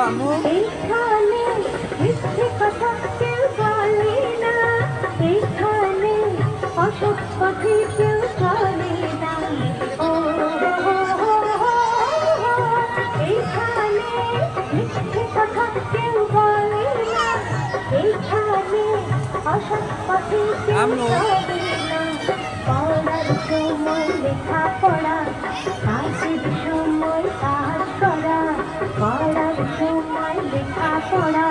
আম্মু এইখানে মিথ্যে কথা কেউ বলে না, এইখানে অসৎ পথে কেউ চলে না। ও এইখানে মিথ্যে কথা কেউ বলে না, এইখানে অসৎ পথে কেউ আম্মু চলে না। পড়ার সময় লেখা পড়া, কাজের সময় কাজ করা, পড়ার সময় লেখা পড়া,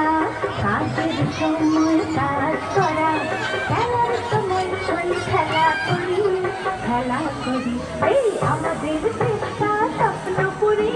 কাজের সময় কাজ করা, খেলার সময় চলি খেলা করি, খেলা করি, এই আমাদের চেষ্টা স্বপ্ন করি।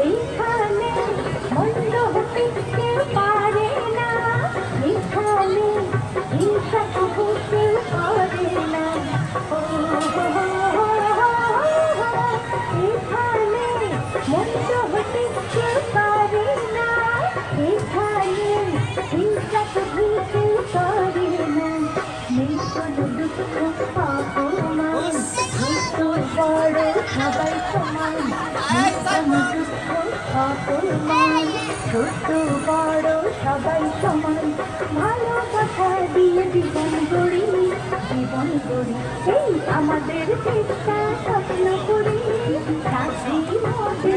এইখানে মন্দ হতে কেউ পারে না, এইখানে হিংসা কবু কেউ করে না। ও এইখানে মন্দ হতে কেউ পারে না, এইখানে হিংসা কবু কেউ করে না। নেই কোনো দুঃখ অপমান, ছোট বড় সবাই সমান, নেই কোনো দুঃখ অপমান, ছোট বড় সবাই সমান। ভালোবাসা দিয়ে জীবন গড়ি, জীবন গড়ি, এই আমাদের চেষ্টা স্বপ্ন করি। চাকরি মধ্যে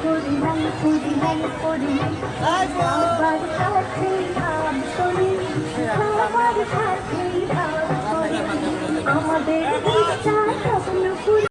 করি নাই করি নাই করি নাই, সবার সাথে ভাব করি, সবার সাথে ভাব করি, আমাদের চেষ্টা